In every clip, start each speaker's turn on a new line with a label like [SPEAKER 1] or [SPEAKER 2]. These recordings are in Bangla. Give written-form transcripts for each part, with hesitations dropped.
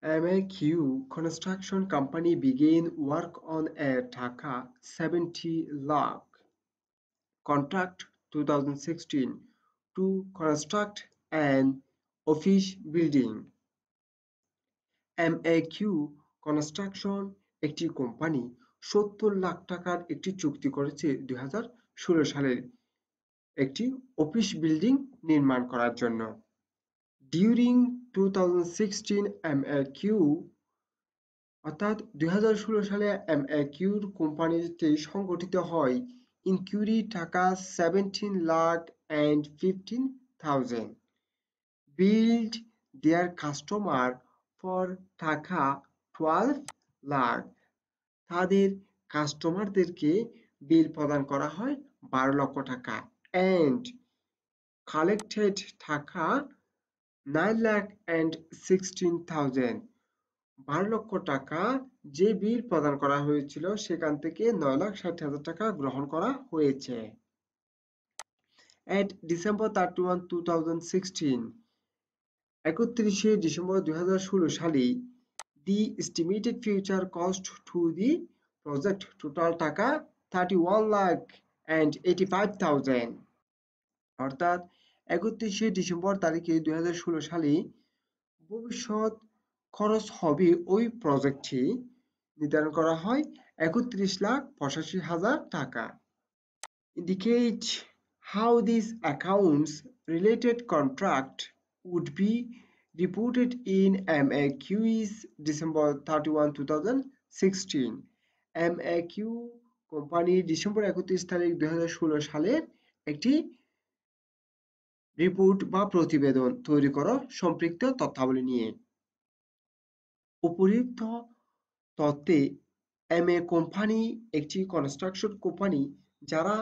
[SPEAKER 1] MAQ construction company began work on a Dhaka 70 lakh contract 2016 to construct an office building. MAQ construction একটি কোম্পানি 70 লাখ টাকার একটি চুক্তি করেছে 2016 সালের একটি অফিস বিল্ডিং নির্মাণ করার জন্য। ডিউরিং 2016 MAQ অর্থাৎ 2016 সালে MAQর কোম্পানিটি সংগঠিত হয় ইনকিউরি টাকা 17 lakh and 15,000 billed their customer for টাকা 12 লাখ তাদের কাস্টমারদেরকে বিল প্রদান করা হয় 12 লক্ষ টাকা and collected টাকা 9 লাখ and 16,000 12 লক্ষ টাকা যে বিল প্রদান করা হয়েছিল সেখান থেকে 9,60,000 টাকা গ্রহণ করা হয়েছে। At December 31, 2016 31 ডিসেম্বর 2016 সালে the estimated future cost to the project total টাকা 31 lakh and 85,000 অর্থাৎ 31 ডিসেম্বর তারিখে 2016 সালে ভবিষ্যৎ খরচ হবে ওই প্রজেক্টটি নির্ধারণ করা হয় 31,85,000 টাকা। Indicate how these accounts related contract would be reported in MAQ's December 31, 2016 MAQ company December 31 তারিখ 2016 সালের একটি রিপোর্ট বা প্রতিবেদন তৈরি করা সম্পৃক্ত তথ্যাবলী নিয়ে। উপরিউক্ত তত্ত্বে MA কোম্পানি একটি কনস্ট্রাকশন কোম্পানি যারা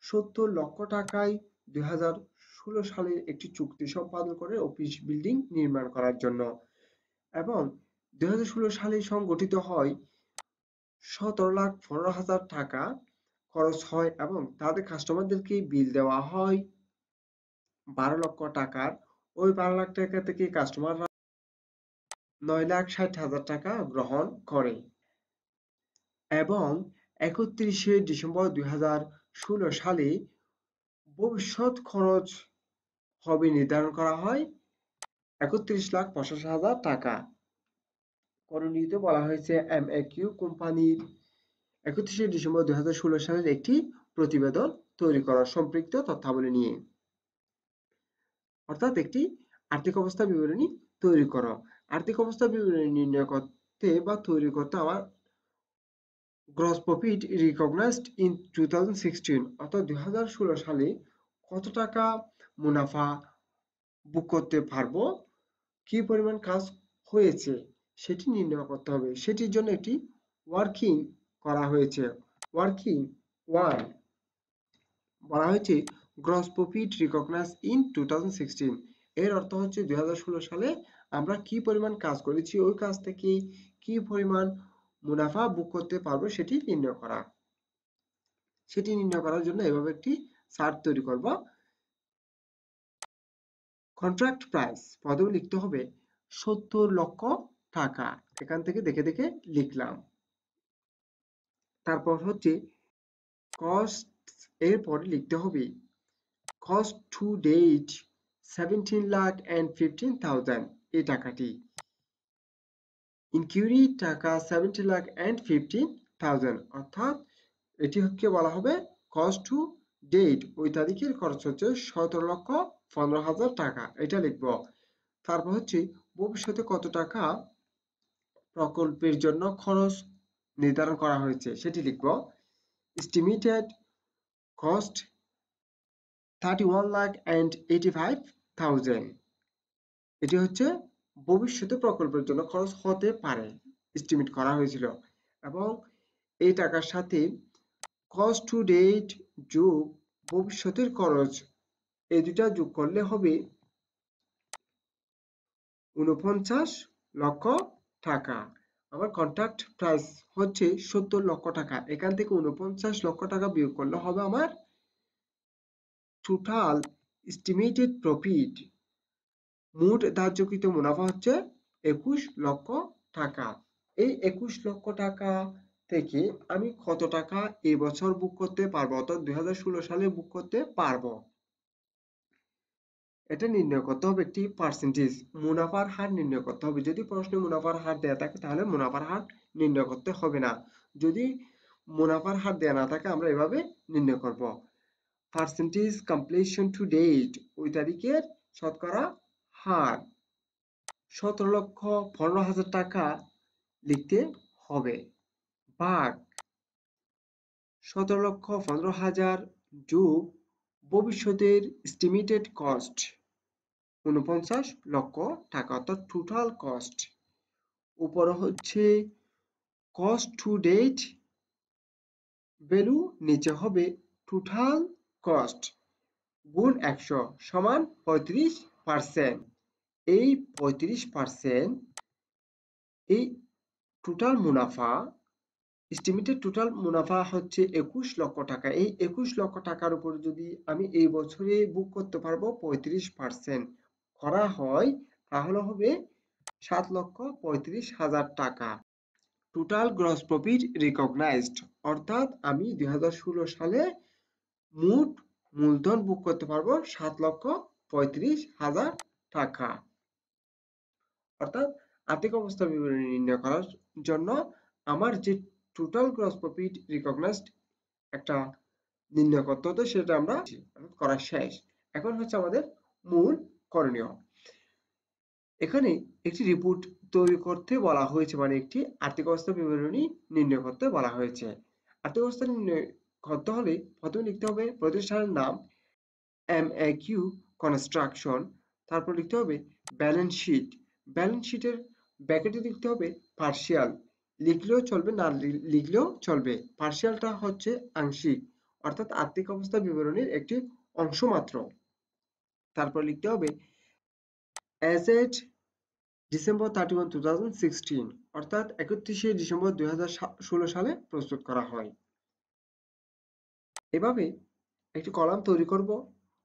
[SPEAKER 1] 70 লক্ষ টাকায় 2016 সালের একটি চুক্তি সম্পাদন করে অফিস বিল্ডিং নির্মাণ করার জন্য এবং 2016 সালে সংগঠিত হয় 17,15,000 টাকা খরচ হয় এবং তাদের কাস্টমারদেরকে বিল দেওয়া হয় 12 লক্ষ টাকার ওই 12 লাখ টাকা থেকে কাস্টমাররা 9,60,000 টাকা গ্রহণ করে এবং 31 ডিসেম্বর 2016 সালে ভবিষ্যৎ খরচ হবে নির্ধারণ করা হয় 31,85,000 টাকা। করণীয়তে বলা হয়েছে MAQ কোম্পানির 31 ডিসেম্বর 2016 সালের একটি প্রতিবেদন তৈরি করা সম্পৃক্ত তথ্যাবলী নিয়ে অর্থাৎ একটি আর্থিক অবস্থা বিবরণী তৈরি করো। আর্থিক অবস্থা বিবরণী নির্ণয় করতে বা তৈরি করতে আমার গ্রস প্রফিট রিকগনাইজড ইন 2016 অর্থাৎ 2016 সালে কত টাকা মুনাফা বুক করতে পারবো, কি পরিমাণ কাজ হয়েছে সেটি নির্ণয় করতে হবে। সেটির জন্য একটি ওয়ার্কিং করা হয়েছে। ওয়ার্কিং 1 বলা হয়েছে গ্রস প্রফিট রিকগনাইজ ইন 2016 এর অর্থ হচ্ছে 2016 সালে আমরা কি পরিমাণ কাজ করেছি ওই কাজ থেকে কি পরিমাণ মুনাফা বুক করতে পারবো সেটি নির্ণয় করা। সেটি নির্ণয় করার জন্য এভাবে একটি চার্ট তৈরি করব। কন্ট্রাক্ট প্রাইস প্রথমে লিখতে হবে 70 লক্ষ টাকা, এখান থেকে দেখে দেখে লিখলাম। তারপর হচ্ছে কস্ট, এরপরে লিখতে হবে cost to date 17 lakh and 15,000 এই টাকাটি ইনকিউরি টাকা 70 লাখ and 15,000 অর্থাৎ এটি হচ্ছে বলা হবে কস্ট টু ডেট ওই তারিখের খরচ হচ্ছে 17,15,000 টাকা, এটা লিখব। তারপর হচ্ছে ভবিষ্যতে কত টাকা প্রকল্পের জন্য খরচ নির্ধারণ করা হয়েছে সেটি লিখব। এস্টিমেটেড কস্ট 31 লাখ and 85,000 এটি হচ্ছে ভবিষ্যতে প্রকল্পের জন্য খরচ হতে পারে এস্টিমেট করা হয়েছিল এবং এই টাকার সাথে কস্ট টু ডেট যোগ ভবিষ্যতের খরচ এই দুটা যোগ করলে হবে 49 লক্ষ টাকা। আমার কন্ট্রাক্ট প্রাইস হচ্ছে 70 লক্ষ টাকা, এখান থেকে 49 লক্ষ টাকা বিয়োগ করলে হবে আমার টোটাল এস্টিমেটেড প্রফিট, মোট ধার্যকৃত মুনাফা হচ্ছে 21 লক্ষ টাকা। এই 21 লক্ষ টাকা থেকে আমি কত টাকা এবছর বুক করতে পারবো, অর্থাৎ 2016 সালে বুক করতে পারবো, এটা নির্ণয় করতে হবে একটি পার্সেন্টেজ, মুনাফার হার নির্ণয় করতে হবে। যদি প্রশ্নে মুনাফার হার দেয়া থাকে তাহলে মুনাফার হার নির্ণয় করতে হবে না। যদি মুনাফার হার দেয়া না থাকে আমরা এভাবে নির্ণয় করব। পার্সেন্টেজ কমপ্লিশন টু ডেট, ওই তারিখের শতকরা হার 17,15,000 টাকা লিখতে হবে, ভাগ 17,15,000 যোগ ভবিষ্যতের এস্টিমেটেড কস্ট 49 লক্ষ টাকা, অর্থাৎ টোটাল কস্ট। উপরে হচ্ছে কস্ট টু ডেট ভ্যালু, নিচে হবে টোটাল কস্ট গুণ 100 সমান 35%। এই 35% এই টোটাল মুনাফা, এস্টিমেটেড টোটাল মুনাফা হচ্ছে 21 লক্ষ টাকা। এই 21 লক্ষ টাকার উপর যদি আমি এই বছরে বুক করতে পারবো 35% করা হয়, তাহলে হবে 7,35,000 টাকা। টোটাল গ্রস প্রফিট রিকগনাইজড, অর্থাৎ আমি 2016 সালে মোট মূলধন বুক করতে পারবো 7,35,000 টাকা। অর্থাৎ আর্থিক অবস্থা বিবরণী নির্ণয় করার জন্য আমার যে টোটাল গ্রস প্রফিট রিকগনাইজড একটা নির্ণয় করতে হতো, সেটা আমরা করা শেষ। এখন হচ্ছে আমাদের মূল করণীয়। এখানে একটি রিপোর্ট তৈরি করতে বলা হয়েছে, মানে একটি আর্থিক অবস্থা বিবরণী নির্ণয় করতে বলা হয়েছে। আর্থিক অবস্থা নির্ণয় করতে হলে প্রথমে লিখতে হবে প্রতিষ্ঠানের নাম, MAQ কনস্ট্রাকশন, তারপর লিখতে হবে ব্যালেন্স শিট। ব্যালেন্স শিটের ব্র্যাকেটে লিখতে হবে পার্শিয়াল, লিখলেও চলবে না লিখলেও চলবে। পার্শিয়ালটা হচ্ছে আংশিক, অর্থাৎ আর্থিক অবস্থা বিবরণীর একটি অংশ মাত্র। তারপর লিখতে হবে অ্যাজ এট ডিসেম্বর 31, 2016, অর্থাৎ 31শে ডিসেম্বর 2016 সালে প্রস্তুত করা হয়। এভাবে একটি কলাম তৈরি করব,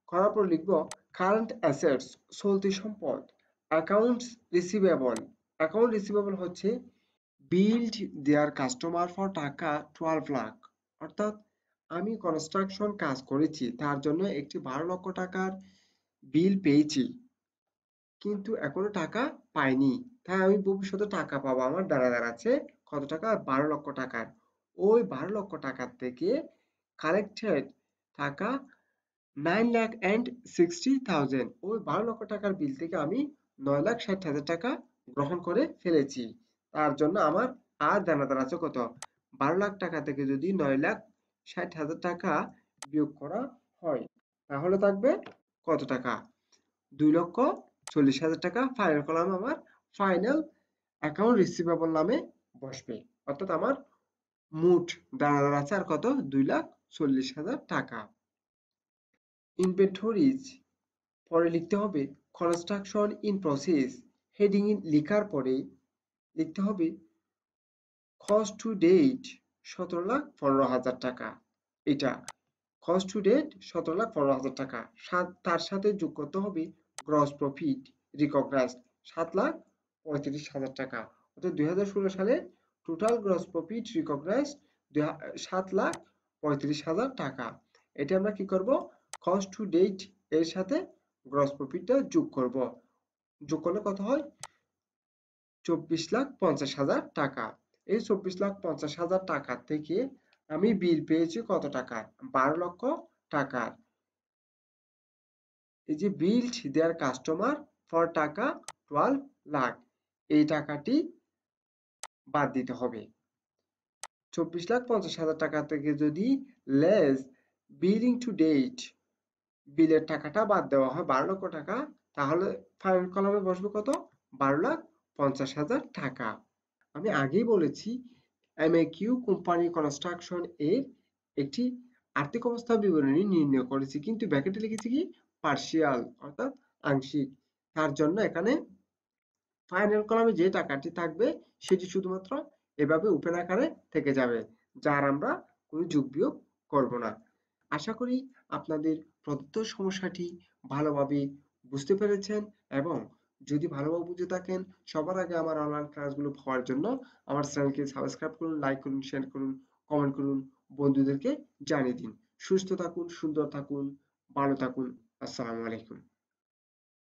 [SPEAKER 1] করার পর লিখব কারেন্ট অ্যাসেটস, চলতি সম্পদ, অ্যাকাউন্টস রিসিভেবল। অ্যাকাউন্ট রিসিভেবল হচ্ছে বিল্ড দেয়ার কাস্টমার ফর টাকা 12 লাখ, অর্থাৎ আমি কনস্ট্রাকশন কাজ করেছি, তার জন্য একটি 12 লক্ষ টাকার বিল পেয়েছি, কিন্তু এখনো টাকা পাইনি, তাই আমি ভবিষ্যতে টাকা পাবো। আমার দাঁড়াচ্ছে কত টাকা, 12 লক্ষ টাকার। ওই 12 লক্ষ টাকার থেকে কালেক্টেড টাকা 9,60,000, ওই 12 লক্ষ টাকার বিল থেকে আমি 9,60,000 টাকা গ্রহণ করে ফেলেছি। তার জন্য আমার আর দাঁড়াচ্ছে কত, 12 লাখ টাকা থেকে যদি 9,60,000 টাকা বিয়োগ করা হয়, তাহলে থাকবে কত টাকা, 2,40,000 টাকা। ফাইনাল কলাম আমার ফাইনাল অ্যাকাউন্ট রিসিভেবল নামে বসবে, অর্থাৎ আমার মোট দাঁড়াচ্ছে আর কত, 2,40,000 টাকা। ইনভেন্টরিজ, পরে লিখতে হবে কনস্ট্রাকশন ইন প্রসেস, হেডিং লিখার পরে লিখতে হবে কস্ট টু ডেট 17,15,000 টাকা। এটা কস্ট টু ডেট 17,15,000 টাকা। তার সাথে যোগ করতে হবে গ্রস প্রফিট রিকগনাইজড 7,35,000 টাকা। অর্থাৎ 2016 সালে টোটাল গ্রস প্রফিট রিকগনাইজড 7,35,000 টাকা। এটা আমরা কি করব, কস্ট টু ডেট এর সাথে গ্রস প্রফিটটা যোগ করব। যোগ করলে কত হয়, 24,50,000 টাকা। এই 24,50,000 টাকা থেকে আমি বিল পেয়েছি কত টাকা, 12 লক্ষ টাকার। এই যে বিল্ড দেয়ার কাস্টমার ফর টাকা 12 লাখ, এই টাকাটি বাদ দিতে হবে। 24,50,000 টাকা থেকে যদি লেস বিলিং টু ডেট, বিলের টাকাটা বাদ দেওয়া হয় 12 লক্ষ টাকা, তাহলে ফাইনাল কলামে বসবে কত, 12,50,000 টাকা। আমি আগেই বলেছি এমএকিউ কোম্পানি কনস্ট্রাকশন এর একটি আর্থিক অবস্থা বিবরণী নির্ণয় করেছি, কিন্তু ব্র্যাকেটে লিখেছি কি পার্শিয়াল, অর্থাৎ আংশিক। তার জন্য এখানে ফাইনাল কলামে যে টাকাটি থাকবে সেটি শুধুমাত্র এভাবে ওপেন আকারে থেকে যাবে, যার আমরা কোনো যোগ বিয়োগ করব না। আশা করি আপনাদের প্রদত্ত সমস্যাটি ভালোভাবে বুঝতে পেরেছেন এবং যদি ভালোভাবে বুঝে থাকেন, সবার আগে আমার অনলাইন ক্লাসগুলো পাওয়ার জন্য আমার চ্যানেলকে সাবস্ক্রাইব করুন, লাইক করুন, শেয়ার করুন, কমেন্ট করুন, বন্ধুদেরকে জানিয়ে দিন। সুস্থ থাকুন, সুন্দর থাকুন, ভালো থাকুন। আসসালামু আলাইকুম।